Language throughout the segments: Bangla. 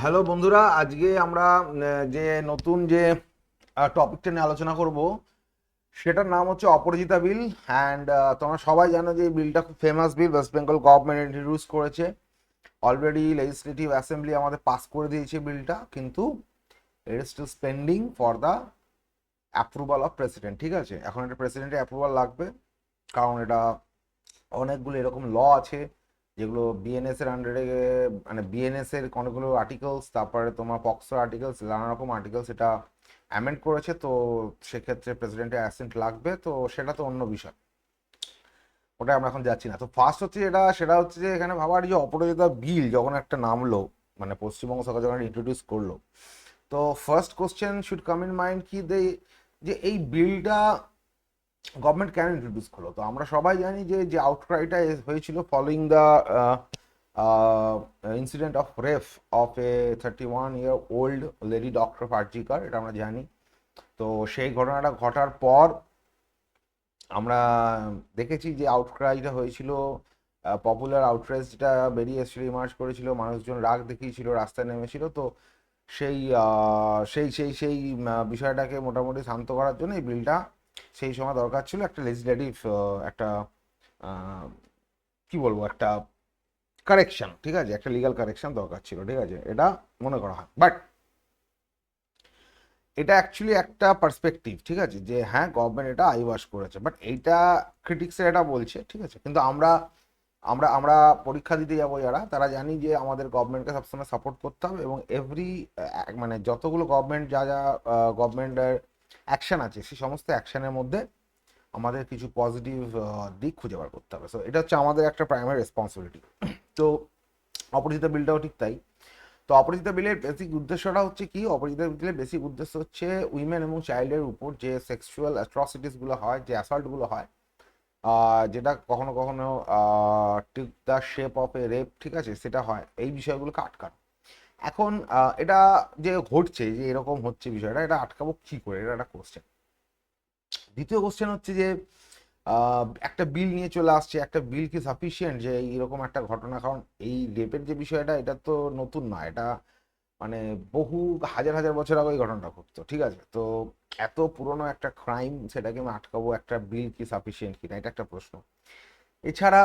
হ্যালো বন্ধুরা, আজকে আমরা যে নতুন যে টপিকটা নিয়ে আলোচনা করব সেটার নাম হচ্ছে অপরাজিতা বিল। অ্যান্ড তোমরা সবাই জানো যে এই বিলটা খুব famous bill, West Bengal government introduce করেছে। অলরেডি লেজিসলেটিভ অ্যাসেম্বলি আমাদের পাস করে দিয়েছে বিলটা, কিন্তু it is still pending for the approval of president. ঠিক আছে, এখন এটা প্রেসিডেন্টের অ্যাপ্রুভাল লাগবে, কারণ এটা অনেকগুলো এরকম ল আছে যেগুলো বিএনএস এর আন্ডারে, মানে বিএনএস এর অনেকগুলো আর্টিকেলস, তারপরে তোমার পক্সো আর্টিকেলস, নানা রকম আর্টিকেলস এটা অ্যামেন্ড করেছে। তো সেক্ষেত্রে প্রেসিডেন্টের অ্যাসেন্ট লাগবে, তো সেটা তো অন্য বিষয়, ওটা আমরা এখন যাচ্ছি না। তো ফার্স্ট হচ্ছে সেটা হচ্ছে যে এখানে ভাবার যে অপরাজিতা বিল যখন একটা নামলো, মানে পশ্চিমবঙ্গ সরকার যখন ইন্ট্রোডিউস করলো, তো first question should come in mind কি যে এই বিলটা গভর্নমেন্ট কেন ইন্ট্রোডিউস করলো। তো আমরা সবাই জানি যে যে আউটক্রাইটা হয়েছিল following the incident of rape of a 31-year old lady doctor পার্জিকার, এটা আমরা জানি। তো সেই ঘটনাটা ঘটার পর আমরা দেখেছি যে আউটক্রাইটা হয়েছিল, পপুলার আউটরেজ যেটা বেরিয়ে এসেছিল, ইমার্জ করেছিল, মানুষজন রাগ দেখিয়েছিল, রাস্তায় নেমেছিল। তো সেই সেই বিষয়টাকে মোটামুটি শান্ত করার জন্য এই বিলটা সেই সময় দরকার ছিল, একটা লেজিসলেটিভ একটা আহ, কি বলবো, একটা কারেকশন। ঠিক আছে, একটা লিগাল কারেকশন দরকার ছিল, ঠিক আছে, এটা মনে করা হয়। বাট এটা অ্যাকচুয়ালি একটা পার্সপেক্টিভ, ঠিক আছে, যে হ্যাঁ গভর্নমেন্ট এটা আইওয়াশ করেছে, বাট এইটা ক্রিটিক্সে এটা বলছে, ঠিক আছে। কিন্তু আমরা আমরা আমরা পরীক্ষা দিতে যাবো যারা, তারা জানি যে আমাদের গভর্নমেন্টকে সবসময় সাপোর্ট করতে হবে, এবং এভরি মানে যতগুলো গভর্নমেন্ট যা যা গভর্নমেন্টের অ্যাকশন আছে, সেই সমস্ত অ্যাকশনের মধ্যে আমাদের কিছু পজিটিভ দিক খুঁজে বার করতে হবে। সো এটা হচ্ছে আমাদের একটা প্রাইমারি রেসপন্সিবিলিটি। তো অপরাজিতা বিলটাও ঠিক তাই। তো অপরাজিতা বিলের বেসিক উদ্দেশ্যটা হচ্ছে কি, অপরাজিতা বিলের বেসিক উদ্দেশ্য হচ্ছে উইমেন এবং চাইল্ডের উপর যে সেক্সুয়াল অ্যাট্রসিটিসগুলো হয়, যে অ্যাসল্টগুলো হয়, যেটা কখনো কখনো tick the shape of A rape, ঠিক আছে, সেটা হয়, এই বিষয়গুলোকে আটকানো। এখন এটা যে ঘটছে, যে এরকম হচ্ছে বিষয়টা, এটা আটকাবো কি করে, এটা একটা কোশ্চেন। দ্বিতীয় কোশ্চেন হচ্ছে যে একটা বিল নিয়ে চলে আসছে, একটা বিল কি সাফিসিয়েন্ট যে এইরকম একটা ঘটনা, কারণ এই রেপের যে বিষয়টা, এটা তো নতুন নয়, এটা মানে বহু হাজার হাজার বছর আগে এই ঘটনাটা ঘটতো, ঠিক আছে। তো এত পুরনো একটা ক্রাইম, সেটাকে আমি আটকাবো একটা বিল কি সাফিসিয়েন্ট কিনা, এটা একটা প্রশ্ন। এছাড়া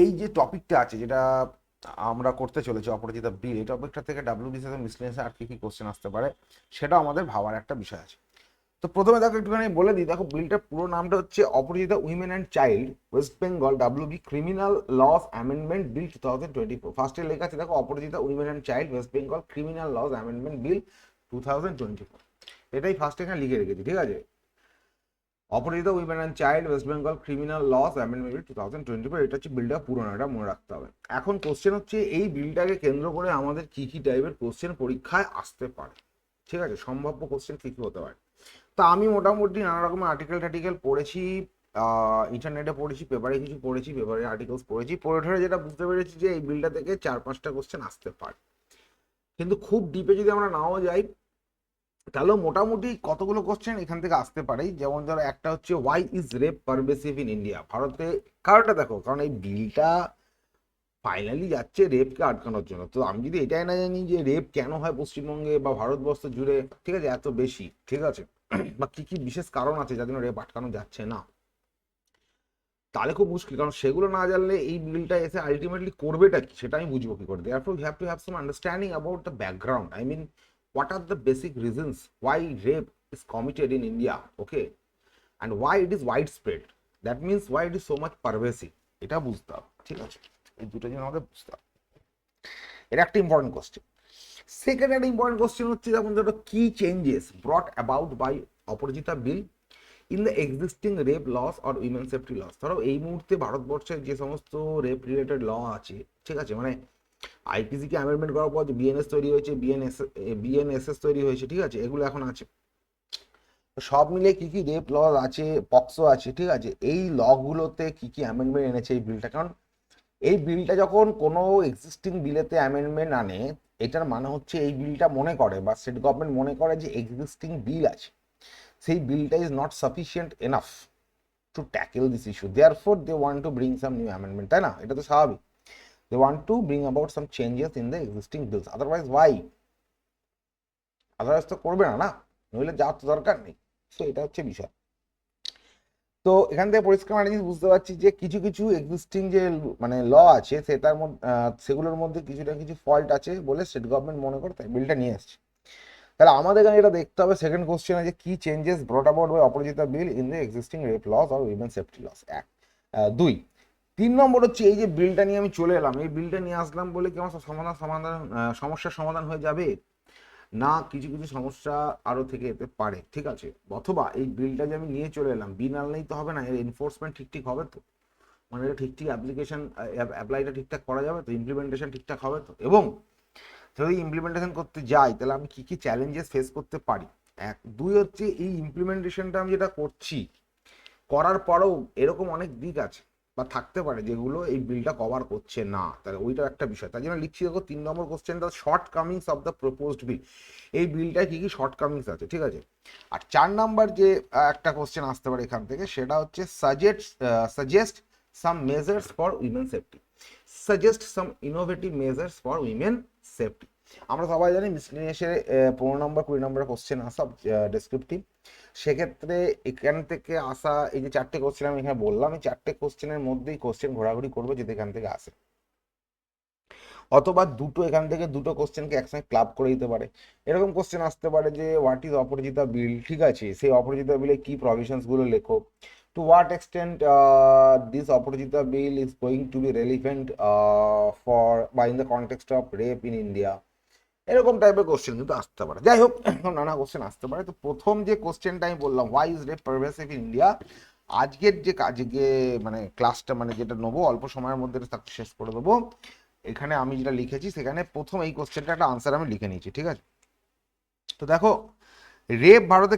এই যে টপিকটা আছে, যেটা আমরা করতে চলেছি অপরাজিতা বিল, এই টপিকটা থেকে ডাব্লিউবিসিএস মিসলেনিয়াস আর কি কি কোশ্চেন আসতে পারে, সেটাও আমাদের ভাবার একটা বিষয় আছে। তো প্রথমে দেখো একটুখানি বলে দিই, দেখো বিলটার পুরো নামটা হচ্ছে Aparajita women and child West Bengal WB criminal laws amendment bill 2024। ফার্স্টে লেখা আছে দেখো, Aparajita women and child West Bengal criminal laws amendment bill 2024, এটাই ফার্স্ট এখানে লিখে রেখেছি, ঠিক আছে। Aparajita women and child West Bengal criminal laws amendment bill 2024, এটা হচ্ছে বিলটা পুরোনো, এটা মনে রাখতে হবে। এখন কোশ্চেন হচ্ছে এই বিলটাকে কেন্দ্র করে আমাদের কি কি টাইপের কোশ্চেন পরীক্ষায় আসতে পারে, ঠিক আছে, সম্ভাব্য কোশ্চেন কি কি হতে পারে। তা আমি মোটামুটি নানা রকমের আর্টিকেল টার্টিকেল পড়েছি, ইন্টারনেটে পড়েছি, পেপারে কিছু পড়েছি, পেপারে আর্টিকেলস পড়েছি, পড়ে ঠরে যেটা বুঝতে পেরেছি যে এই বিলটা থেকে 4-5টা কোশ্চেন আসতে পারে। কিন্তু খুব ডিপে যদি আমরা নাও যাই, তাহলেও মোটামুটি কতগুলো কোশ্চেন এখান থেকে আসতে পারে। যেমন ধরো একটা হচ্ছে, why is rape pervasive in India, ভারতে। কারণটা দেখো, কারণ এই বিলটা ফাইনালি যাচ্ছে রেপকে আটকানোর জন্য। তো আমি যদি এটাই না জানি যে রেপ কেন হয় পশ্চিমবঙ্গে বা ভারতবর্ষ জুড়ে, ঠিক আছে, এত বেশি, ঠিক আছে, বা কি কি বিশেষ কারণ আছে যার জন্য রেপ আটকানো যাচ্ছে না, তাহলে খুব মুশকিল। কারণ সেগুলো না জানলে এই বিলটা এসে আলটিমেটলি করবেটা কি, সেটা আমি বুঝবো কি করে। therefore you have to have some understanding about the background, I mean what are the basic reasons why rape is committed in India, okay, and why it is widespread, that means why it is so much pervasive, এটা বুঝতে হবে, ঠিক আছে। এই দুটো জিনিস আমাদের বুঝতে হবে, এটা একটা ইম্পর্টেন্ট কোশ্চেন। সেকেন্ড একটা ইম্পর্টেন্ট কোশ্চেন হচ্ছে, যেমন ধরো কি changes brought about by Aparajita bill in the existing rape laws or women safety laws. ধরো এই মুহূর্তে ভারতবর্ষের যে সমস্ত রেপ রিলেটেড ল আছে, ঠিক আছে, মানে আইপিসি কে অ্যামেন্ডমেন্ট করার পর যে বিএনএস তৈরি হয়েছে, বিএনএসএস তৈরি হয়েছে, ঠিক আছে, এগুলো এখন আছে। সব মিলে কি কি রেপ ল আছে, পক্সো আছে, ঠিক আছে, এই লগুলোতে কি কি অ্যামেন্ডমেন্ট এনেছে এই বিলটা। কারণ এই বিলটা যখন কোনো এক্সিস্টিং বিলেতে অ্যামেন্ডমেন্ট আনে, এটার মানে হচ্ছে এই বিলটা মনে করে বা স্টেট গভর্নমেন্ট মনে করে যে এক্সিস্টিং বিল আছে, সেই বিলটা is not sufficient enough to tackle this issue, therefore they want to bring some new amendment, তাই না? এটা তো স্বাভাবিক। They want to bring about some changes in the existing bills, otherwise why, otherwise তো করবে না, না নইলে যাওয়ার তো দরকার নেই। তো এটা হচ্ছে বিষয়। তো এখান থেকে পরিষ্কার মানে জিনিস বুঝতে পারছি যে কিছু কিছু এক্সিস্টিং যে মানে ল আছে সেটার মধ্যে সেগুলোর মধ্যে কিছুটা কিছু ফল্ট আছে বলে স্টেট গভর্নমেন্ট মনে করে তাই বিলটা নিয়ে আসছে। তাহলে আমাদের এখানে এটা দেখতে হবে সেকেন্ড কোশ্চেনে যে কি changes brought about by Aparajita bill in the existing rape laws or women safety laws, এক। দুই, 3 নম্বর হচ্ছে এই যে বিলটা নিয়ে আমি চলে এলাম, এই বিলটা নিয়ে আসলাম বলে কি আমার সব সমস্যার সমাধান হয়ে যাবে? না, কিছু কিছু সমস্যা আরও থেকে যেতে পারে, ঠিক আছে। অথবা এই বিলটা যে আমি নিয়ে চলে এলাম, বিল আনলেই তো হবে না, এর এনফোর্সমেন্ট ঠিক হবে তো, মানে এটা ঠিক অ্যাপ্লিকেশন অ্যাপ্লাইটা ঠিকঠাক করা যাবে তো, ইমপ্লিমেন্টেশন ঠিকঠাক হবে তো, এবং যদি ইমপ্লিমেন্টেশন করতে যাই তাহলে আমি কি কি চ্যালেঞ্জেস ফেস করতে পারি, এক। দুই হচ্ছে এই ইমপ্লিমেন্টেশনটা আমি যেটা করছি করার পরেও এরকম অনেক দিক আছে বা থাকতে পারে যেগুলো এই বিলটা কভার করছে না, তাহলে ওইটাও একটা বিষয়। তাই জন্য লিখছি দেখো 3 নম্বর কোশ্চেনটা shortcomings of the proposed bill, এই বিলটায় কি কি শর্ট কামিংস আছে, ঠিক আছে। আর 4 নম্বর যে একটা কোশ্চেন আসতে পারে এখান থেকে সেটা হচ্ছে suggest some measures for women safety, suggest some innovative measures for women safety. আমরা সবাই জানি মিসলেনিয়াসের 15 নম্বর 20 নম্বর কোশ্চেন আসা ডেসক্রিপটিভ, সেক্ষেত্রে এখান থেকে আসা এই যে 4টে কোশ্চেন আমি এখানে বললাম, এই 4টে কোশ্চেনের মধ্যেই কোশ্চেন ঘোরাঘুরি করবে যদি এখান থেকে আসে, অথবা এখান থেকে দুটো কোশ্চেনকে একসঙ্গে ক্লাব করে দিতে পারে। এরকম কোশ্চেন আসতে পারে যে হোয়াট ইজ অপরাজিতা বিল, ঠিক আছে, সেই অপরাজিতা বিলে কি প্রভিশনস গুলো লেখো, to what extent this Aparajita bill is going to be relevant for বা in the context of rape in India, এরকম টাইপের কোশ্চেন কিন্তু আসতে পারে। যাই হোক, নানা কোশ্চেন আসতে পারে। তো প্রথম যে কোশ্চেনটা আমি বললাম, why is rape pervasive in India, আজকের যে কাজে মানে ক্লাসটা মানে যেটা নেবো অল্প সময়ের মধ্যে তাকে শেষ করে দেবো, এখানে আমি যেটা লিখেছি সেখানে প্রথম এই কোশ্চেনটা একটা আনসার আমি লিখে নিয়েছি, ঠিক আছে। তো দেখো, রেপ ভারতে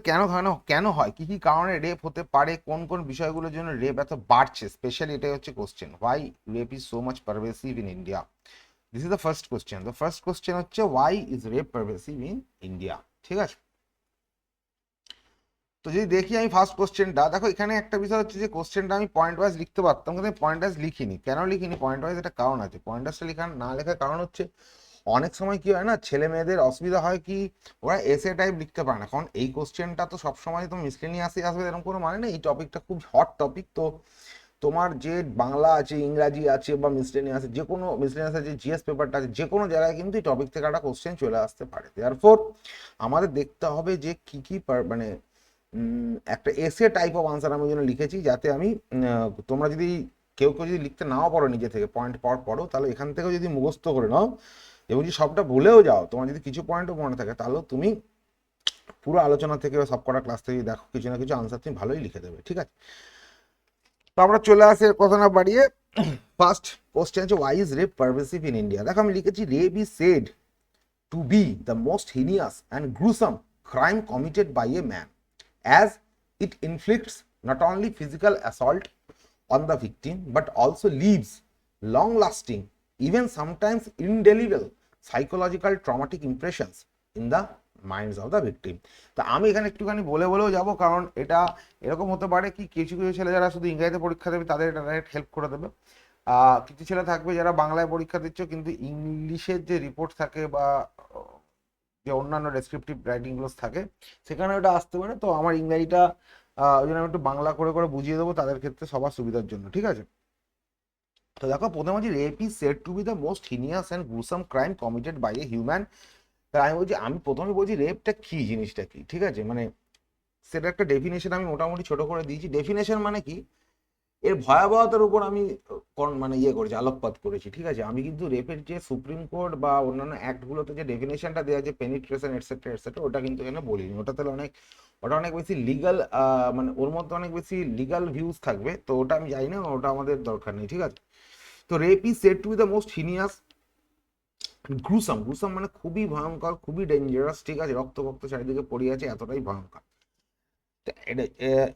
কেন হয়, কি কি কারণে রেপ হতে পারে, কোন কোন বিষয়গুলোর জন্য রেপ এত বাড়ছে, স্পেশালি এটাই হচ্ছে question, why rape is so much pervasive in India. This is the first question. The first question হচ্ছে why is rape pervasive in India, ঠিক আছে। তো যদি দেখি আমি ফার্স্ট কোশ্চেনটা, দেখো এখানে একটা বিষয় হচ্ছে যে কোশ্চেনটা আমি পয়েন্ট ওয়াইজ লিখতে পারতাম কিন্তু আমি পয়েন্ট ওয়াইজ লিখিনি। কেন লিখিনি পয়েন্ট ওয়াইজ, একটা কারণ আছে। পয়েন্ট ওয়াইজটা না লেখার কারণ হচ্ছে অনেক সময় কি হয় না, ছেলে মেয়েদের অসুবিধা হয় কি ওরা এসে টাইপ লিখতে পারে না, কারণ এই কোশ্চেনটা তো সবসময় তো মিসলেনিয়াসই আসবে এরকম কোনো মানে নেই, এই টপিকটা খুব হট টপিক। তো তোমার যে বাংলা আছে, ইংরাজি আছে বা মিসলেনিয়াস, যে কোনো মিসলেনিয়াস যে জিএস পেপারটা আছে, যে কোনো জায়গায় কিন্তু এই টপিক থেকে একটা কোশ্চেন চলে আসতে পারে। দেয়ারফোর আমাদের দেখতে হবে যে কি কি মানে একটা এসে টাইপ অফ আনসার আমি জন্য লিখেছি, যাতে আমি তোমরা যদি কেউ যদি লিখতে নাও পারো নিজে থেকে পয়েন্ট পড়ো, তাহলে এখান থেকেও যদি মুখস্থ করে নাও এবং যদি সবটা ভুলেও যাও, তোমার যদি কিছু পয়েন্টও মনে থাকে, তাহলেও তুমি পুরো আলোচনা থেকে বা সবকটা ক্লাস থেকে দেখো কিছু না কিছু আনসার তুমি ভালোই লিখে দেবে, ঠিক আছে। তো আমরা চলে আসি কথা না বাড়িয়ে, ফার্স্ট কোশ্চেন হচ্ছে why is rape pervasive in India. দেখো আমি লিখেছি rape is said to be the most heinous and gruesome crime committed by a man, as it inflicts not only physical assault on the victim but also leaves long lasting, even sometimes indelible psychological traumatic impressions in the minds of the victim. তো আমি এখানে একটুখানি বলেও যাব, কারণ এটা এরকম হতে পারে কি কিছু কিছু ছেলে যারা শুধু ইংরেজিতে পরীক্ষা দেবে তাদের এটা ডাইরেক্ট হেল্প করে দেবে, কিছু ছেলে থাকবে যারা বাংলায় পরীক্ষা দিচ্ছ কিন্তু ইংলিশের যে রিপোর্ট থাকে বা যে অন্যান্য ডেসক্রিপটিভ রাইটিংগুলো থাকে সেখানে ওটা আসতে পারে। তো আমার ইংরাজিটা ওই জন্য আমি একটু বাংলা করে করে বুঝিয়ে দেবো তাদের ক্ষেত্রে সবার সুবিধার জন্য, ঠিক আছে। তো দেখো প্রথমে বলছি rape is said to be the most heinous and gruesome crime committed by a human. তাই আমি প্রথমে বলছি রেপটা কি জিনিসটা কি, ঠিক আছে, মানে সেটা একটা ডেফিনেশন আমি মোটামুটি ছোট করে দিয়েছি। ডেফিনেশন মানে কি, এর ভয়াবহতার উপর আমি মানে করেছি, আলোকপাত করেছি, ঠিক আছে। আমি কিন্তু রেপের যে সুপ্রিম কোর্ট বা অন্যান্য অ্যাক্টগুলোতে যে ডেফিনেশনটা দেওয়া আছে পেনিট্রেশন এটসেট্রা এটসেট্রা, ওটা কিন্তু এখানে বলিনি। ওটা অনেক বেশি লিগাল, মানে ওর মধ্যে অনেক বেশি লিগাল ভিউজ থাকবে, তো ওটা আমি জানি না, ওটা আমাদের দরকার নেই, ঠিক আছে। তো rape is said to be the most heinous gruesome মানে খুবই ভয়ঙ্কর, খুবই ডেঞ্জারাস, ঠিক আছে, রক্ত চারিদিকে পড়ে আছে, এতটাই ভয়ঙ্কর,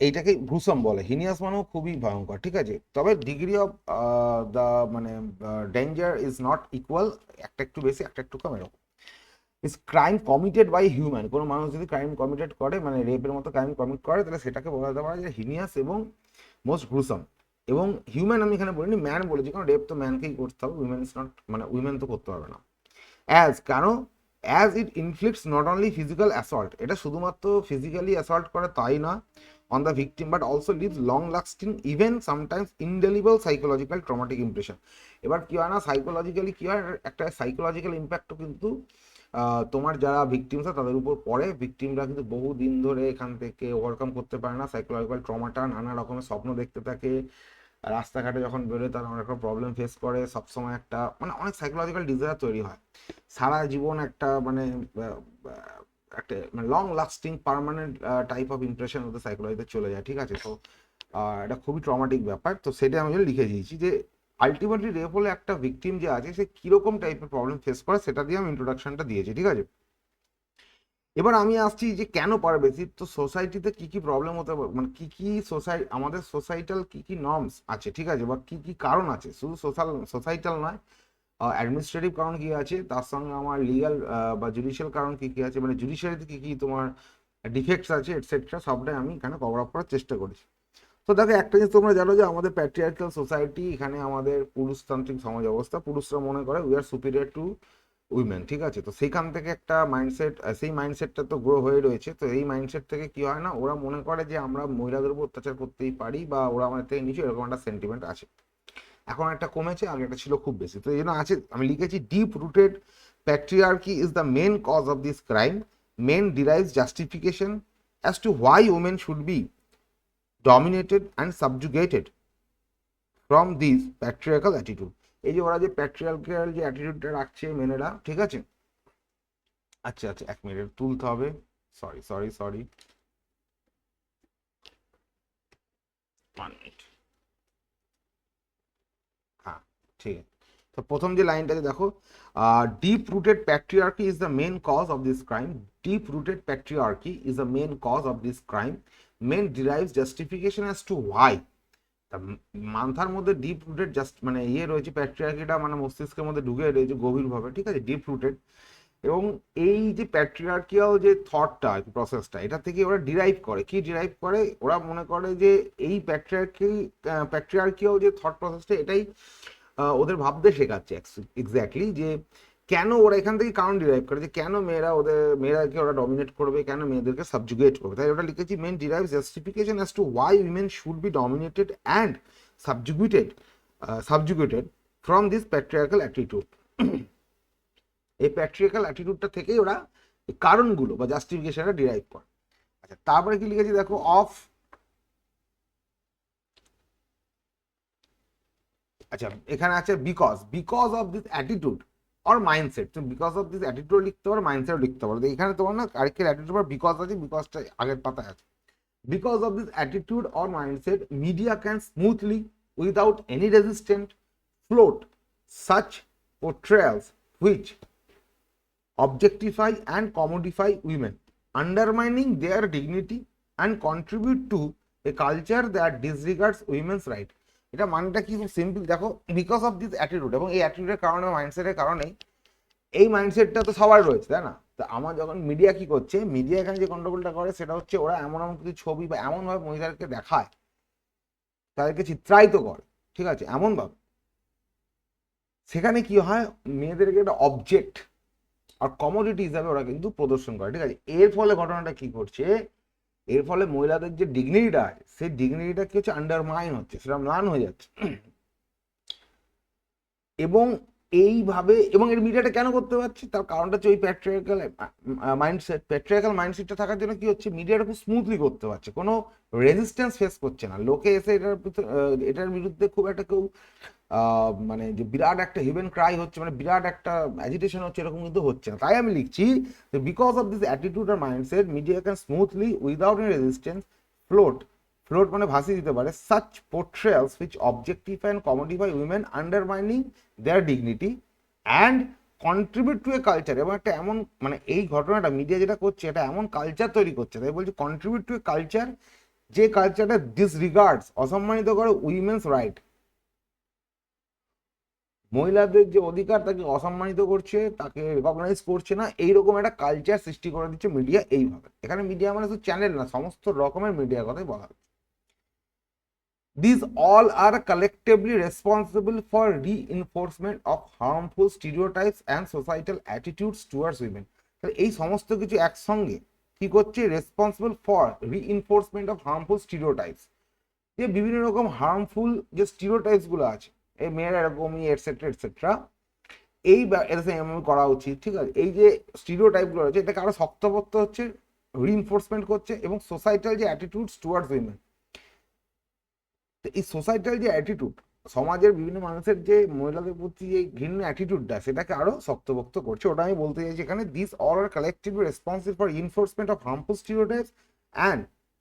এইটাকে গ্রুসাম বলে। হিনিয়াস মানেও খুবই ভয়ঙ্কর, ঠিক আছে। তবে ডিগ্রি অফ দ্য মানে ডেঞ্জার ইজ নট ইকুয়াল, একটা একটু বেশি একটা একটু কম, এরকম। Is crime committed by human, কোনো মানুষ যদি ক্রাইম কমিটেড করে মানে রেপের মতো ক্রাইম কমিট করে তাহলে সেটাকে বলা যেতে পারে যে হিনিয়াস এবং মোস্ট গ্রুসাম। এবং হিউম্যান আমি এখানে বলিনি, ম্যান বলেছি, কারণ রেপ তো ম্যানকেই করতে হবে, উইমেন ইজ নট, মানে উইমেন তো করতে পারবে না। কেন, as it inflicts not only physical assault, এটা শুধুমাত্র ফিজিক্যালি অ্যাসল্ট করে তাই না on the victim, but also lives long lasting even sometimes indelible psychological traumatic impression. এবার কি হয় না, সাইকোলজিক্যালি কি হয়, একটা সাইকোলজিক্যাল ইম্প্যাক্টও কিন্তু তোমার যারা ভিকটিমস হয় তাদের উপর পড়ে। ভিকটিমরা কিন্তু বহু দিন ধরে এখান থেকে ওভারকাম করতে পারে না সাইকোলজিক্যাল ট্রমাটা, নানা রকমের স্বপ্ন দেখতে থাকে, রাস্তাঘাটে যখন বেরোয় তারা অনেক রকম প্রবলেম ফেস করে, সবসময় একটা মানে অনেক সাইকোলজিক্যাল ডিজায়ার তৈরি হয়, সারা জীবন একটা মানে একটা মানে long lasting permanent type of impression ওদের সাইকোলজিতে চলে যায়, ঠিক আছে। তো এটা খুবই ট্রমাটিক ব্যাপার। তো সেটা আমি লিখে দিয়েছি যে আলটিমেটলি রেপ হলে একটা ভিকটিম যে আছে সে কিরকম টাইপের প্রবলেম ফেস করে, সেটা দিয়ে আমি ইন্ট্রোডাকশনটা দিয়েছি, ঠিক আছে। এবার আমি আসছি যে কেন পারে বেশি, তো সোসাইটিতে কি কি প্রবলেম হতে পারে, মানে কি কি আমাদের সোসাইটাল কি কি নর্মস আছে, ঠিক আছে, বা কি কি কারণ আছে, শুধু সোসাইটাল নয়, অ্যাডমিনিস্ট্রেটিভ কারণ কি আছে, তার সঙ্গে আমার লিগাল বা জুডিশিয়াল কারণ কি কি আছে, মানে জুডিশিয়ারিতে কি কি তোমার ডিফেক্টস আছে এটসেট্রা, সবটাই আমি এখানে কভার আপ করার চেষ্টা করেছি। তো দেখো একটা জিনিস তোমরা জানো যে আমাদের প্যাট্রিয়ার্কাল সোসাইটি, এখানে আমাদের পুরুষতান্ত্রিক সমাজ অবস্থা, পুরুষরা মনে করে we are superior two women, ঠিক আছে। তো সেইখান থেকে একটা মাইন্ডসেট, সেই মাইন্ডসেটটা তো গ্রো হয়ে রয়েছে। তো এই মাইন্ডসেট থেকে কি হয় না, ওরা মনে করে যে আমরা মহিলাদের উপর অত্যাচার করতেই পারি, বা ওরা আমাদের থেকে নিচে, এরকম একটা সেন্টিমেন্ট আছে। এখন একটা কমেছে, আগে একটা ছিল খুব বেশি। তো এই জন্য আছে, আমি লিখেছি deep rooted patriarchy is the main cause of this crime, men derives justification as to why women should be dominated and subjugated from this patriarchal attitude. এই যে ওরা যে প্যাট্রিয়ার্কাল যে অ্যাটিটিউডটা রাখছে মেনেরা, ঠিক আছে। আচ্ছা আচ্ছা, এক মিনিট তুলতে হবে, সরি সরি সরি, 1 মিনিট, হ্যাঁ ঠিক আছে। তো প্রথম যে লাইনটাতে দেখো, deep rooted patriarchy is the main cause of this crime, deep rooted patriarchy is the main cause of this crime, men derives justification as to why. মাথার মধ্যে ডিপ রুটেড জাস্ট মানে ইয়ে রয়েছে, প্যাট্রিয়ার্কিটা মানে মস্তিষ্কের মধ্যে ঢুকে রয়েছে গভীরভাবে, ঠিক আছে, ডিপ রুটেড। এবং এই যে প্যাট্রিয়ার্কিয়াল যে থটটা, প্রসেসটা, এটা থেকে ওরা ডিরাইভ করে, কি ডিরাইভ করে, ওরা মনে করে যে এই প্যাট্রিয়ার্কিয়াল যে থট প্রসেসটা, এটাই ওদের ভাবতে শেখাচ্ছে এক্স্যাক্টলি, যে কেন ওরা এখান থেকে কারণ ডিরাইভ করে, যে কেন মেয়েরাকে ওরা ডমিনেট করবে, কেন মেয়েদেরকে সাবজুগেট করবে। তাই ওটা লিখেছি men derive justification as to why women should be dominated and subjugated from this patriarchal attitude. এই প্যাট্রিয়ার্কাল অ্যাটিটিউডটা থেকেই ওরা এই কারণগুলো বা জাস্টিফিকেশনটা ডিরাইভ করে। আচ্ছা, তারপরে কি লিখেছি দেখো, আচ্ছা এখানে আছে because of this attitude or mindset. তো বিকজ অফ দিস অ্যাটিটিউড লিখতে পারো, মাইন্ডসেট লিখতে পারো। এখানে তোমার না আরেকের অ্যাটিটিউড পর বিকজ আছে, বিকজটা আগের পাতায় আছে। Because of this attitude or mindset media can smoothly without any resistant float such portrayals which objectify and commodify women, undermining their dignity and contribute to a culture that disregards women's right. এটা মানেটা কি, খুব সিম্পল দেখো, বিকজ অফ দিস অ্যাটিটিউড, এবং এই অ্যাটিটিউডের কারণে, মাইন্ডসেটের কারণেই, এই মাইন্ডসেটটা তো সবার রয়েছে, তাই না। তো আমার যখন মিডিয়া কি করছে, মিডিয়া এখানে যে গন্ডগোলটা করে সেটা হচ্ছে ওরা এমন এমন কিছু ছবি বা এমনভাবে মহিলাদেরকে দেখায়, তাদেরকে চিত্রায়িত করে, ঠিক আছে, এমনভাবে সেখানে কি হয়, মেয়েদেরকে একটা অবজেক্ট আর কমোডিটি হিসাবে ওরা কিন্তু প্রদর্শন করে, ঠিক আছে। এর ফলে ঘটনাটা কি করছে, এর ফলে মহিলাদের যে ডিগনিটিটা আছে, সেই ডিগনিটিটা কি হচ্ছে, আন্ডারমাইন হচ্ছে, সেটা ম্লান হয়ে যাচ্ছে। এবং এইভাবে, এবং এর মিডিয়াটা কেন করতে পারছে, তার কারণটা হচ্ছে ওই প্যাট্রিয়ার্কাল মাইন্ডসেটটা থাকার জন্য কি হচ্ছে, মিডিয়াটা খুব স্মুথলি করতে পারছে, কোনো রেজিস্ট্যান্স ফেস করছে না, লোকে এসে এটার বিরুদ্ধে খুব একটা কেউ মানে যে বিরাট একটা হিউম্যান ক্রাই হচ্ছে, মানে বিরাট একটা অ্যাজিটেশন হচ্ছে, এরকম কিন্তু হচ্ছে না। তাই আমি লিখছি বিকজ অফ দিস অ্যাটিটিউড আর mindset media can smoothly without any resistance float মানে ভাসিয়ে দিতে পারে such portrayals which objectify and commodify women, undermining their dignity and contribute to a culture। এবং একটা এমন মানে এই ঘটনাটা মিডিয়া যেটা করছে, এটা এমন কালচার তৈরি করছে, তাই বলছি কন্ট্রিবিউট টু এ কালচার, যে কালচারটা ডিসরিগার্ডস, অসম্মানিত করে উইমেন্স রাইট, মহিলাদের যে অধিকার তাকে অসম্মানিত করছে, তাকে রেকগনাইজ করছে না, এইরকম একটা কালচার সৃষ্টি করে দিচ্ছে মিডিয়া এইভাবে। এখানে মিডিয়া মানে শুধু চ্যানেল না, সমস্ত রকমের মিডিয়ার কথাই বলা হচ্ছে। These all are collectively responsible for reinforcement of harmful stereotypes and societal attitudes towards women. তাহলে এই সমস্ত কিছু একসঙ্গে কি করছে, responsible for reinforcement of harmful stereotypes, যে বিভিন্ন রকম হার্মফুল যে স্টিরিওটাইপস গুলো আছে, এই মেয়েরা এরকমই এটসেট্রা এটসেট্রা, এই এমন করা উচিত, ঠিক আছে, এই যে স্টিরিওটাইপ গুলো আছে এটাকে আরো শক্তপোক্ত হচ্ছে, রিইনফোর্সমেন্ট করছে, এবং সোসাইটাল যে অ্যাটিটিউডস টুয়ার্ডস উইমেন, এই সোসাইটাল যে অ্যাটিটিউড, সমাজের বিভিন্ন মানুষের যে মহিলাদের প্রতি যে ঘৃণ্য অ্যাটিটিউডটা সেটাকে আরো শক্তপোক্ত করছে, ওটা আমি বলতে চাইছি এখানে। This all are collectively responsible for enforcement of harmful stereotypes and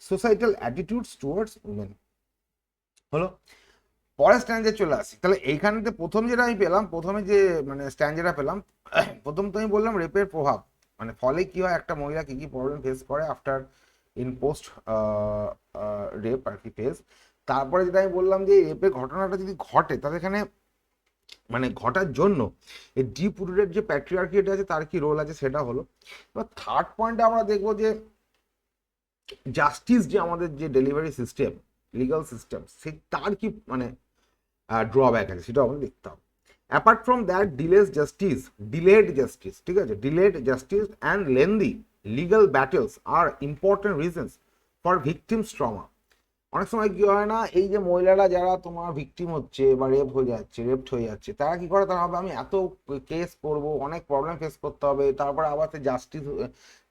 societal attitudes towards women. হলো, পরের স্ট্যান্ডে চলে আসি। তাহলে এইখানেতে প্রথম যেটা আমি পেলাম, প্রথমে যে মানে স্ট্যান্ডেটা পেলাম, প্রথম তো আমি বললাম রেপের প্রভাব, মানে ফলে কি হয়, একটা মহিলা কি কি প্রবলেম ফেস করে আফটার ইন পোস্ট রেপ আর কি ফেস। তারপরে যেটা আমি বললাম যে রেপের ঘটনাটা যদি ঘটে তাহলে এখানে মানে ঘটার জন্য এই ডিপ রুটেড যে প্যাট্রিয়ার্কিটা আছে তার কি রোল আছে সেটা হলো। এবার থার্ড পয়েন্টে আমরা দেখবো যে জাস্টিস, যে আমাদের যে ডেলিভারি সিস্টেম, লিগাল সিস্টেম, সে তার কি মানে ড্রব্যাক আছে সেটা আমাদের দেখতে হবে। Apart from that delayed justice, ঠিক আছে, delayed justice and lengthy legal battles আর important reasons for victims trauma. অনেক সময় কি হয় না, এই যে মহিলারা যারা তোমার ভিকটিম হচ্ছে বা রেপড হয়ে যাচ্ছে, তারা কি করে, তারা হবে আমি এত কেস করবো, অনেক প্রবলেম ফেস করতে হবে, তারপরে আবার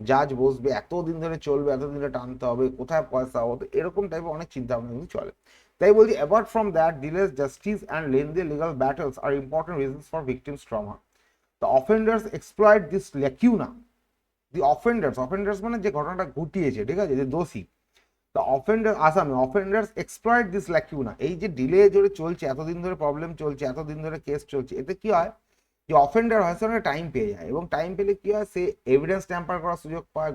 জাজ বসবে, এতদিন ধরে চলবে, এতদিন ধরে টানতে হবে, কোথায় পয়সা হবে, এরকম টাইপের অনেক চিন্তা ভাবনা কিন্তু চলে। তাই বলছি, apart from that delays justice and lengthy legal battles are important reasons for victims trauma. The offenders exploit this lacuna. The offenders মানে যে ঘটনাটা ঘটিয়েছে, ঠিক আছে, যে দোষী, অফেন্ডার্স এক্সপ্লয়েট দিস ল্যাকিউনা, এই যে ডিলে জোরে চলছে, এতদিন ধরে প্রবলেম চলছে, এতদিন ধরে কেস চলছে, এতে কি হয়, যে অফেন্ডার হয় সে টাইম পেয়ে যায়, এবং টাইম পেলে কি হয়, সে এভিডেন্স ট্যাম্পার করার সুযোগ পায়,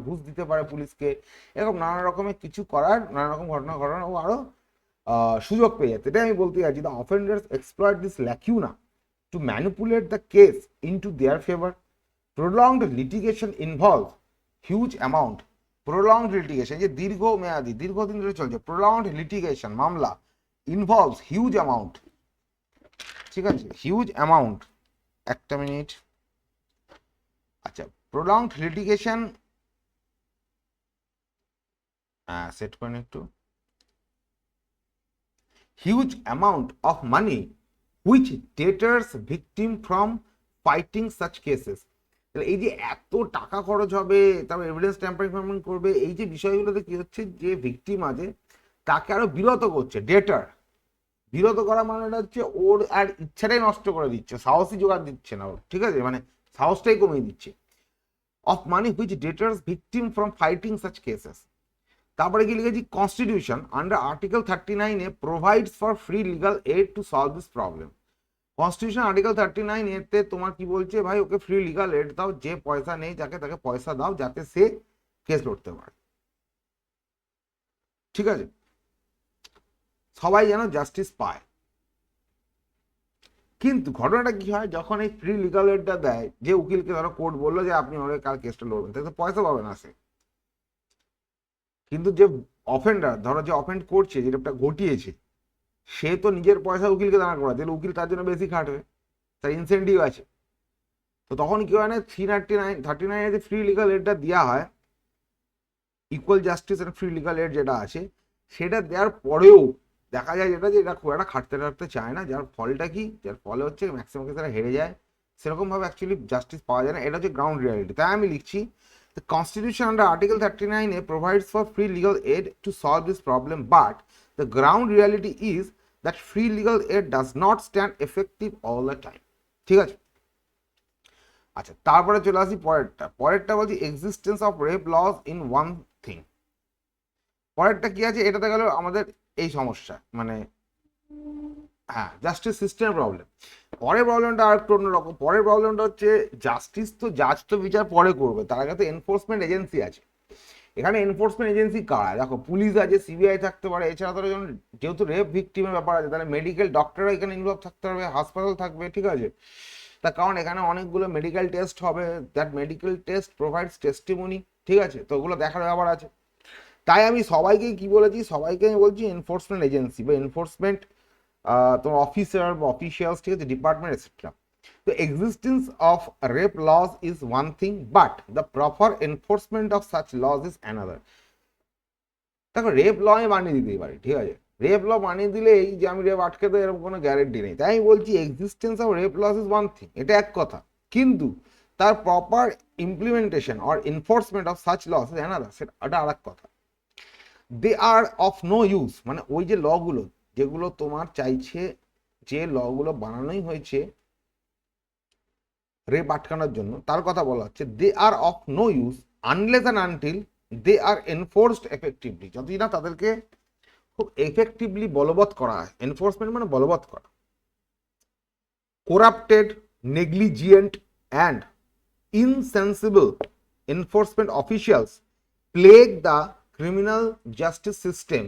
ঘুষ দিতে পারে পুলিশকে, এরকম নানা রকমের কিছু করার, নানা রকম ঘটনা ঘটানো ও আরো সুযোগ পেয়ে যায়। এটাই আমি বলতে চাইছি, the offenders exploit this lacuna to manipulate the case into their favour. Prolonged litigation involve huge amount, prolonged litigation যে দীর্ঘমেয়াদী, দীর্ঘদিন ধরে চলছে, প্রলংড লিটিগেশন মামলা, ইনভলভস হিউজ অ্যামাউন্ট, ঠিক আছে, হিউজ অ্যামাউন্ট, একটা মিনিট, আচ্ছা, প্রলংড লিটিগেশন, সেট করেন একটু, huge amount of money which deters victim from fighting such cases. এই যে এত টাকা খরচ হবে, তারপর এভিডেন্স ট্যাম্পারিং করবে, এই যে বিষয়গুলোতে কি হচ্ছে, যে ভিকটিম আছে তাকে আরো বিরত করছে, ডেটার, বিরত করা মানেটা হচ্ছে ওর আর ইচ্ছাটাই নষ্ট করে দিচ্ছে, সাহসই জোগাড় দিচ্ছে না ওর, ঠিক আছে, মানে সাহসটাই কমিয়ে দিচ্ছে। Of money which deters victim from fighting such cases. তারপরে কি লিখেছি, constitution under article 39 provides for free legal aid to solve this problem. Constitution article 39 এতে তোমার কি বলছে, ভাই ওকে ফ্রি লিগাল এড দাও, যে পয়সা নেই যাকে তাকে পয়সা দাও, যাতে সে কেস লড়তে পারে, ঠিক আছে, সবাই যেন জাস্টিস পায়। কিন্তু ঘটনাটা কি হয়, যখন এই ফ্রি লিগাল এডটা দেয়, যে উকিলকে ধরো কোর্ট বললো যে আপনি ওরে কাল কেসটা লড়বেন, তাই তো পয়সা পাবে না সে, কিন্তু যে অফেন্ডার, ধরো যে অফেন্ড করছে, যেটা ঘটিয়েছে, সে তো নিজের পয়সা উকিলকে দাঁড়া করা, তাহলে উকিল তার জন্য বেশি খাটবে, তার ইনসেন্টিভ আছে। তো তখন কি হয় না, 339 যে ফ্রি লিগাল এডটা দেওয়া হয়, equal justice and free legal aid যেটা আছে, সেটা দেওয়ার পরেও দেখা যায় যেটা, যে এটা খুব একটা খাটতে চায় না, যার ফলটা কি, যার ফলে হচ্ছে ম্যাক্সিমাম কেস তারা হেরে যায়, সেরকম ভাবে অ্যাকচুয়ালি জাস্টিস পাওয়া যায় না, এটা হচ্ছে গ্রাউন্ড রিয়ালিটি। তাই আমি লিখছি, the constitution under article 39 provides for free legal aid to solve this problem, but the ground reality is that free legal aid does not stand effective all the time, ঠিক আছে। আচ্ছা, তারপরে চলে আসি পরেরটা বলছি existence of rape laws in one thing. পরেরটা কি আছে, এটাতে গেল আমাদের এই সমস্যা, মানে হ্যাঁ, জাস্টিস সিস্টেম প্রবলেম। পরের প্রবলেমটা আর একটু অন্যরকম। পরের প্রবলেমটা হচ্ছে জাজ তো বিচার পরে করবে, তার আগে তো এনফোর্সমেন্ট এজেন্সি আছে। এখানে এনফোর্সমেন্ট এজেন্সি কারা, দেখো পুলিশ আছে, সিবিআই থাকতে পারে, এছাড়া ধরো যেহেতু রেপ ভিকটিমের ব্যাপার আছে, তাহলে মেডিকেল ডক্টররা এখানে ইনভলভ থাকতে পারবে, হাসপাতাল থাকবে, ঠিক আছে, তার কারণ এখানে অনেকগুলো মেডিকেল টেস্ট হবে, that medical test provides testimony, ঠিক আছে, তো ওগুলো দেখার ব্যাপার আছে। তাই আমি সবাইকে কি বলেছি, সবাইকে আমি বলছি এনফোর্সমেন্ট এজেন্সি বা এনফোর্সমেন্ট তোমার অফিসার বা অফিসিয়ালস, ঠিক আছে, department etcetera. The existence of rape laws is one thing, but the proper enforcement of such laws is another. দেখো রেপ ল আমি বানিয়ে দিতেই পারি, ঠিক আছে, রেপ ল বানিয়ে দিলেই যে আমি রেপ আটকে দেবো এরকম কোনো গ্যারেন্টি নেই। তাই আমি বলছি existence of rape laws is one thing, এটা এক কথা, কিন্তু তার proper implementation or enforcement of such laws is another, সেটা আর এক কথা। They are of no use, মানে ওই যে লগুলো যেগুলো তোমার চাইছে, যে লগুলো বানানোই হয়েছে রেপ আটকানোর জন্য, তার কথা বলা হচ্ছে they are of no use unless and until they are enforced effectively, যতদিন না তাদেরকে খুব এফেক্টিভলি বলবৎ করা হয়। এনফোর্সমেন্ট মানে বলবৎ করা। Corrupted, negligent and insensible enforcement officials plague the criminal justice system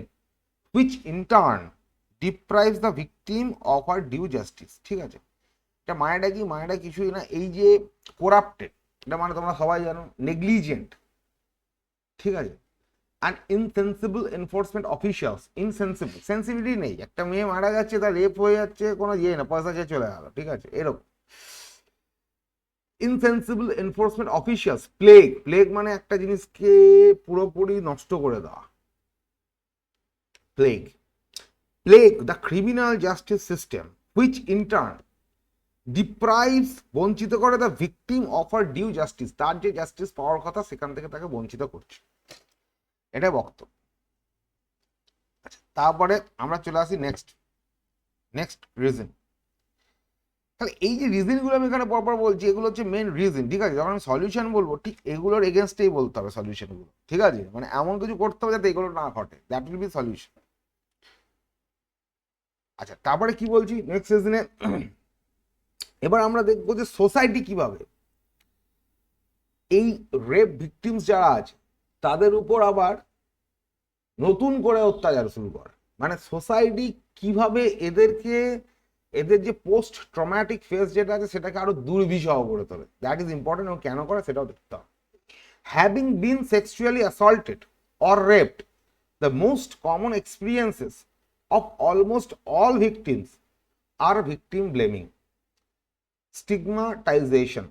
which in turn deprives the victim of her due justice, ঠিক আছে। এটা মানেটা কি, মানেটা কিছুই না, এই যে করাপ্টেড, এটা মানে তোমরা সবাই জানো, নেগলিজেন্ট, ঠিক আছে, and insensible enforcement officials, insensible, sensibility নেই, একটা মেয়ে মারা যাচ্ছে, তার রেপ হয়ে যাচ্ছে, কোনো ইয়ে না, পয়সা চেয়ে চলে গেল, ঠিক আছে, এরকম। Insensible enforcement officials, plague, plague মানে একটা জিনিসকে পুরোপুরি নষ্ট করে দেওয়া, plague, plague the criminal justice system which in turn deprives, বঞ্চিত করে the victim of her due justice, তার যে জাস্টিস পাওয়ার কথা সেখান থেকে তাকে বঞ্চিত করছে, এটা বক্তব্য। আচ্ছা, তারপরে আমরা চলে আসি নেক্সট রিজন। তাহলে এই যে রিজনগুলো আমি এখানে পরপর বলছি, এগুলো হচ্ছে মেন রিজন, ঠিক আছে। যখন আমি সলিউশন বলবো, ঠিক এগুলোর এগেনস্টেই বলতে হবে সলিউশনগুলো, ঠিক আছে, মানে এমন কিছু করতে হবে যাতে এগুলো না ঘটে, দ্যাট উইল বি সলিউশন। আচ্ছা, তারপরে কি বলছি নেক্সট রিজনে, এবার আমরা দেখবো যে সোসাইটি কিভাবে এই রেপ ভিকটিমস যারা আছে তাদের উপর আবার নতুন করে অত্যাচার শুরু করে, মানে সোসাইটি কিভাবে এদেরকে, এদের যে পোস্ট ট্রমাটিক ফেস যেটা আছে সেটাকে আরো দুর্বিষহ করে তোলে, দ্যাট ইজ ইম্পর্টেন্ট, এবং কেন করে সেটাও দেখতে হবে। Having been sexually assaulted or raped, the most common experiences of almost all victims are victim blaming, stigmatization,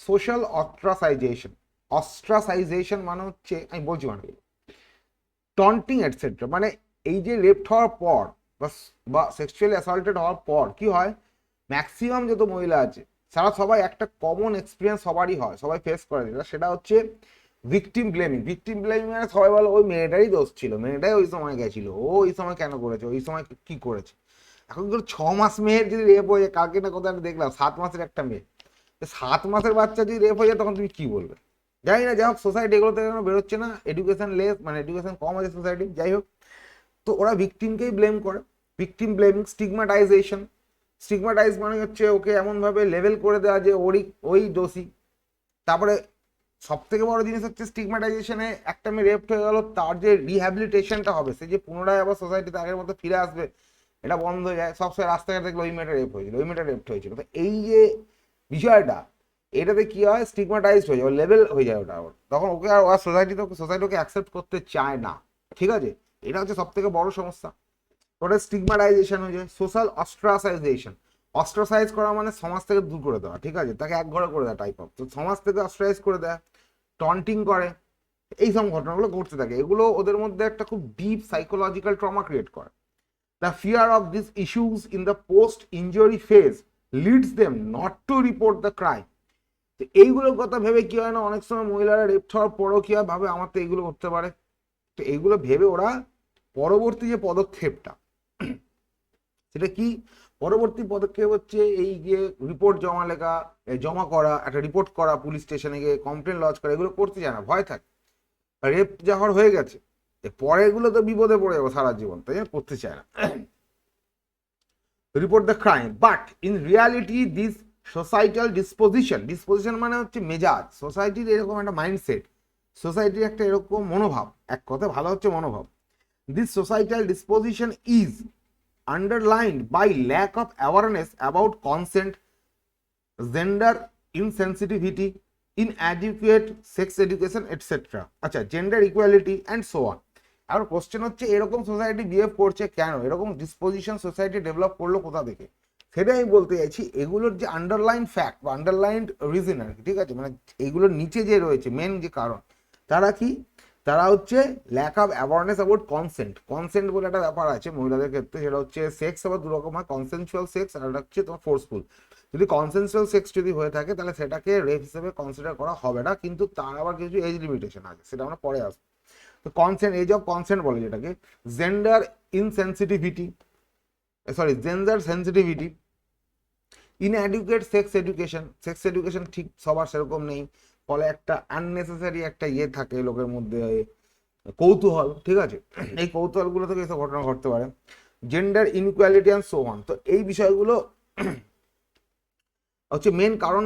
social ostracization মানে হচ্ছে, আমি বলছি মানে টন্টিং এটসেট্রা, মানে এই যে রেপ হওয়ার পর বা সেক্সুয়ালি অ্যাসল্টেড হওয়ার পর কি হয়, ম্যাক্সিমাম যত মহিলা আছে তারা সবাই একটা কমন এক্সপিরিয়েন্স সবারই হয়, সবাই ফেস করে, সেটা হচ্ছে ভিকটিম ব্লেমিং। ভিকটিম ব্লেমিং মানে সবাই বলে ওই মেয়েটারই দোষ ছিল, মেয়েটাই ওই সময় গেছিল, ও ওই সময় কেন করেছে, ওই সময় কি করেছে। এখন ধরো 6 মাস মেয়ের যদি রেপ হয়ে যায়, কালকে না কোথাও দেখলাম 7 মাসের একটা মেয়ে, 7 মাসের বাচ্চা যদি রেপ হয়ে যায় তখন তুমি কি বলবে, জানি না। যাই হোক, সোসাইটি এগুলো থেকে বেরোচ্ছে না, এডুকেশন লেস, মানে এডুকেশন কম আছে সোসাইটি, যাই হোক, তো ওরা ভিকটিমকেই ব্লেম করে। ভিকটিম ব্লেমিং, স্টিগমাটাইজেশন, স্টিগমাটাইজ মানে হচ্ছে ওকে এমনভাবে লেভেল করে দেওয়া যে ওই দোষী। তারপরে সব থেকে বড় জিনিস হচ্ছে স্টিগমাটাইজেশনে, একটা মেয়ে রেপ হয়ে গেল, তার যে রিহ্যাবিলিটেশনটা হবে, সে যে পুনরায় আবার সোসাইটিতে আগের মতো ফিরে আসবে, এটা বন্ধ হয়ে যায়। সবসময় রাস্তাঘাটে দেখলো ওই মেয়েটা রেপ হয়েছিল, ওই মেয়েটা রেপ হয়েছিল, তো এই যে বিষয়টা, এটাতে কি হয়, স্টিগমাটাইজড হয়ে যায়, লেভেল হয়ে যায় ওটা, তখন ওকে আর সোসাইটি ওকে অ্যাকসেপ্ট করতে চায় না, ঠিক আছে, এটা হচ্ছে সব থেকে বড় সমস্যা। ওটা স্টিগমাটাইজেশন হয়ে যায়। সোশ্যাল অস্ট্রাসাইজেশন, অস্ট্রাসাইজ করা মানে সমাজ থেকে দূর করে দেওয়া, ঠিক আছে, তাকে একঘরে করে দেওয়া টাইপ অফ, তো সমাজ থেকে অস্ট্রাইজ করে দেয়, টন্টিং করে, এই সব ঘটনাগুলো ঘটতে থাকে, এগুলো ওদের মধ্যে একটা খুব ডিপ সাইকোলজিক্যাল ট্রমা ক্রিয়েট করে। The fear of this issues in the post injury phase leads them not to report the crime. তো এইগুলোর কথা ভেবে কি হয় না, অনেক সময় মহিলারা রেপ হওয়ার পরও কি হয়, ভাবে আমার তো এইগুলো করতে পারে, তো এইগুলো ভেবে ওরা পরবর্তী যে পদক্ষেপটা, সেটা কি, পরবর্তী পদক্ষেপ হচ্ছে এই যে রিপোর্ট জমা করা, একটা রিপোর্ট করা, পুলিশ স্টেশনে গিয়ে কমপ্লেন লজ করা, এগুলো করতে চায় না, ভয় থাকে, রেপ যাওয়ার হয়ে গেছে, পরেরগুলো তো বিপদে পড়ে যাবো সারা জীবন, তাই জন্য করতে চায় না। Report the crime, but in reality this societal disposition মানে হচ্ছে মেজাজ, সোসাইটির এরকম একটা মাইন্ডসেট, সোসাইটির একটা এরকম মনোভাব, এক কথা ভালো হচ্ছে মনোভাব, this societal disposition is underlined by lack of awareness about consent, gender insensitivity, inadequate sex education etcetera, আচ্ছা gender equality and so on. আর কোশ্চেন হচ্ছে এরকম সোসাইটি বিহেভ করছে কেন, এরকম ডিসপোজিশন সোসাইটি ডেভেলপ করলো কোথা থেকে, সেটাই আমি বলতে চাইছি। এগুলোর যে আন্ডারলাইন ফ্যাক্ট বা আন্ডারলাইন রিজন আর কি, ঠিক আছে, মানে এইগুলোর নিচে যে রয়েছে মেন যে কারণ, তারা কি, তারা হচ্ছে lack of awareness about consent. Consent বলে একটা ব্যাপার আছে মহিলাদের ক্ষেত্রে, সেটা হচ্ছে সেক্স আবার দু রকম হয়, কনসেনচুয়াল সেক্স আর একটা হচ্ছে তোমার ফোর্সফুল। যদি কনসেনচুয়াল সেক্স যদি হয়ে থাকে তাহলে সেটাকে রেপ হিসেবে কনসিডার করা হবে না, কিন্তু তার আবার কিছু এজ লিমিটেশন আছে, সেটা আমরা পরে আসবো। তো কনসেন্ট, এজ অফ কনসেন্ট বলে যেটাকে, gender insensitivity, sorry gender sensitivity, inadequate sex education, sex education ঠিক সবার সেরকম নেই, ফলে একটা আননেসেসারি একটা ইয়ে থাকে লোকের মধ্যে, কৌতূহল, ঠিক আছে, এই কৌতূহলগুলো থেকে এসব ঘটনা ঘটতে পারে। Gender inequality and so on, তো এই বিষয়গুলো হচ্ছে মেন কারণ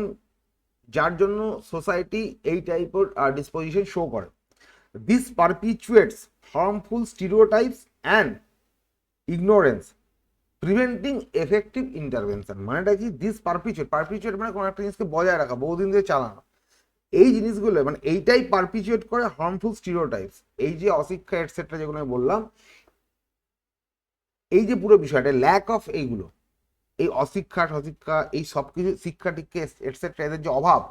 যার জন্য সোসাইটি এই টাইপের ডিসপোজিশন শো করে। This perpetuates harmful stereotypes and ignorance preventing effective intervention. মানেটা কি, দিস পারপিচুয়েট মানে কোনো একটা জিনিসকে বজায় রাখা, বহুদিন ধরে চালানো, এই জিনিসগুলো মানে এইটাই পারপিচুয়েট করে হার্মফুল স্টিরিওটাইপস, এই যে অশিক্ষা এটসেট্রা যেগুলো আমি বললাম, এই যে পুরো বিষয়টা ল্যাক অফ এইগুলো, এই অশিক্ষা সশিক্ষা এই সব কিছু শিক্ষা টিক্ষা এটসেট্রা, এদের যে অভাব,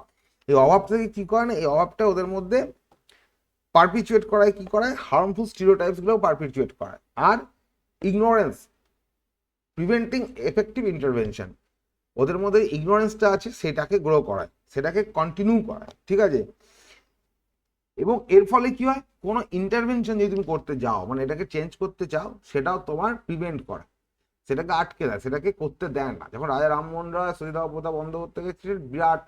এই অভাব থেকে কি করে না, এই অভাবটা ওদের মধ্যে পারপিচুয়েট করায়, কি করায়, হার্মফুল স্টিরিওটাইপসগুলোও পারপিচুয়েট করায়। আর ইগনোরেন্স প্রিভেন্টিং এফেক্টিভ ইন্টারভেনশন, ওদের মধ্যে ইগনোরেন্সটা আছে সেটাকে গ্রো করায়, সেটাকে কন্টিনিউ করায়, ঠিক আছে। এবং এর ফলে কি হয়, কোনো ইন্টারভেনশন যদি তুমি করতে যাও, মানে এটাকে চেঞ্জ করতে চাও, সেটাও তোমার প্রিভেন্ট করে, সেটাকে আটকে দেয়, সেটাকে করতে দেয় না। যখন রাজা রামমোহন রায় সতীদাহ বন্ধ করতে গেছিলেন, বিরাট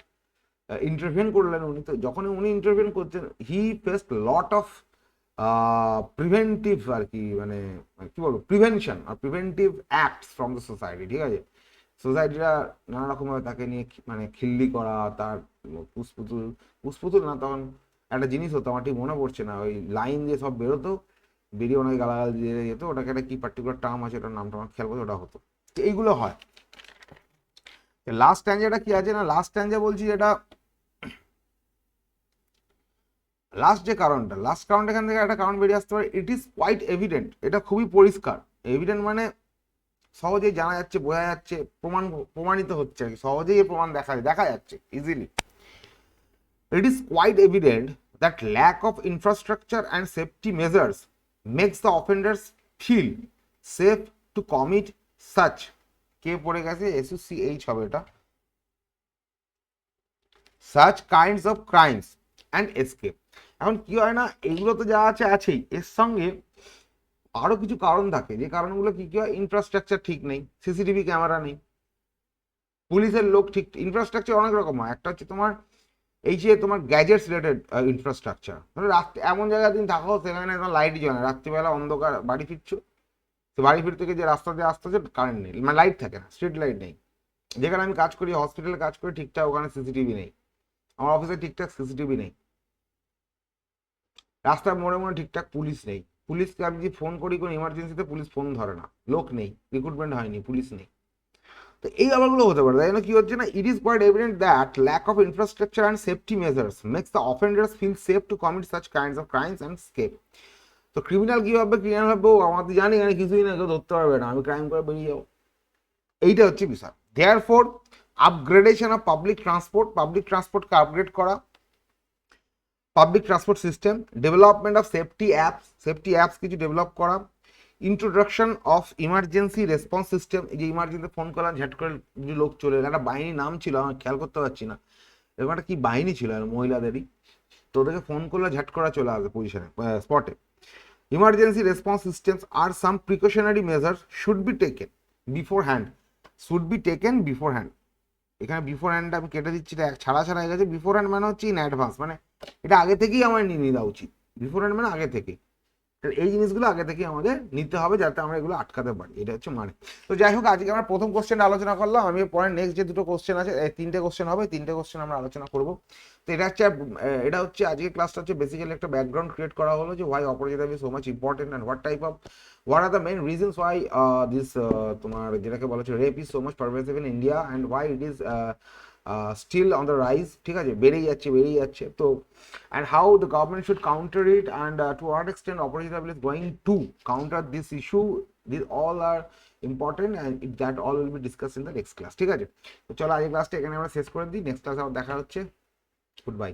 ইন্টারভেন করলেন উনি, তো যখন উনি ইন্টারভেন করছেন, he faced lot of preventive আর কি, মানে কি বলবো, প্রিভেনশন আর preventive acts from the society, ঠিক আছে। সোসাইটিরা নানা রকমভাবে তাকে নিয়ে মানে খিল্লি করা, তার পুষ্পুতুল, পুষ্পুতুল না, তখন একটা জিনিস হতো, আমার ঠিক মনে পড়ছে না, ওই লাইন দিয়ে সব বেরোতো, বেরিয়ে ওনাকে গালাগাল দিয়ে যেত, ওটাকে একটা কি পার্টিকুলার টার্ম আছে, ওটার নামটা আমার খেয়াল করতে, ওটা হতো। তো এইগুলো হয়। লাস্ট স্ট্যান্ডাটা কি আছে না, লাস্ট স্ট্যান্ডে বলছি যেটা, লাস্ট যে কারণটা, লাস্ট কারণটা এখান থেকে একটা কারণ বেরিয়ে আসতে পারে, ইট ইজ কোয়াইট এভিডেন্ট, এটা খুবই পরিষ্কার, এভিডেন্ট মানে সহজেই জানা যাচ্ছে, বোঝা যাচ্ছে, প্রমাণিত হচ্ছে আর কি, সহজেই এই প্রমাণ দেখা যাচ্ছে easily. It is quite evident that lack of infrastructure and safety measures makes the offenders feel safe to commit such, কে পড়ে গেছে, SUCH হবে এটা, such kinds of crimes and escape। এখন কি হয় না, এগুলো তো যা আছে আছেই, এর সঙ্গে আরো কিছু কারণ থাকে, যে কারণগুলো কি কি হয়, ইনফ্রাস্ট্রাকচার ঠিক নেই, সিসিটিভি ক্যামেরা নেই, পুলিশের লোক ঠিক, ইনফ্রাস্ট্রাকচার অনেক রকম হয়, একটা হচ্ছে তোমার এই যে তোমার গ্যাজেটস রিলেটেড ইনফ্রাস্ট্রাকচার, ধরো রাত্রে এমন জায়গায় দিন থাকো সেখানে তোমার লাইট জ্বলে না, রাত্রিবেলা অন্ধকার বাড়ি ফিরছো, তো বাড়ি ফিরতে গিয়ে যে রাস্তা দিয়ে আসতে হচ্ছে কারেন্ট নেই, মানে লাইট থাকে না, স্ট্রিট লাইট নেই। যেখানে আমি কাজ করি, হসপিটালে কাজ করি, ঠিকঠাক ওখানে সিসিটিভি নেই, আমার অফিসে ঠিকঠাক সিসিটিভি নেই, রাস্তার মোড়ে মোড়ে ঠিকঠাক পুলিশ নেই, পুলিশকে আমি যদি ফোন করি কোনো ইমার্জেন্সিতে, পুলিশ ফোন ধরে না, লোক নেই, রিক্রুটমেন্ট হয়নি, পুলিশ নেই। তো এই ব্যাপারগুলো হতে পারে, তাই জন্য কি হচ্ছে না, it is quite evident that lack of infrastructure and safety measures makes the offenders feel safe to commit such kinds of crimes and escape. তো ক্রিমিনাল কি ভাববে, ক্রিমিনাল ভাববে আমাদের জানি এখানে কিছুই না, কেউ ধরতে পারবে না, আমি ক্রাইম করে বেরিয়ে যাবো, এইটা হচ্ছে বিষয়। দেয়ারফোর আপগ্রেডেশন অফ পাবলিক ট্রান্সপোর্টকে আপগ্রেড করা, public transport system, development of safety apps কিছু ডেভেলপ করা, introduction of emergency response system, এই যে ইমার্জেন্সি ফোন করলাম ঝাট করে লোক চলে এলো, একটা বাহিনীর নাম ছিল আমি খেয়াল করতে পারছি না, এরকম একটা কি বাহিনী ছিল মহিলাদেরই, তো ওদেরকে ফোন করলে ঝাট করা চলে আসবে পজিশনে, স্পটে। ইমার্জেন্সি রেসপন্স সিস্টেমস আর some precautionary measures should be taken before hand, এখানে বিফোর হ্যান্ডটা আমি কেটে দিচ্ছি, এটা ছাড়া হয়ে গেছে, বিফোর হ্যান্ড মানে হচ্ছে ইন অ্যাডভান্স, মানে এটা আগে থেকেই আমার নিয়ে দেওয়া উচিত, বিফোর হ্যান্ড মানে আগে থেকে, এই জিনিসগুলো আগে থেকে আমাদের নিতে হবে যাতে আমরা এগুলো আটকাতে পারি, এটা হচ্ছে মানে। তো যাই হোক, আজকে আমরা প্রথম কোশ্চেনটা আলোচনা করলাম, আমি পরে নেক্সট যে দুটো কোশ্চেন আছে, তিনটে কোশ্চেন হবে, তিনটে কোশ্চেন আমরা আলোচনা করবো। তো এটা হচ্ছে আজকে ক্লাসটা হচ্ছে বেসিক্যালি একটা ব্যাকগ্রাউন্ড ক্রিয়েট করা হলো যে why opportunity is so much important and what are the main reasons why this তোমার যেটাকে বলা হচ্ছে rape is so much pervasive in India and why it is still on the rise, ঠিক আছে, বেড়েই যাচ্ছে। তো and how the government should counter it and to what extent opposition is going to counter this issue, this all are important and that all will be discuss in the next class, ঠিক আছে। তো চলো আজকে ক্লাসটা এখানে আমরা শেষ করে দিই, নেক্সট ক্লাসে আবার দেখা হচ্ছে, গুড বাই।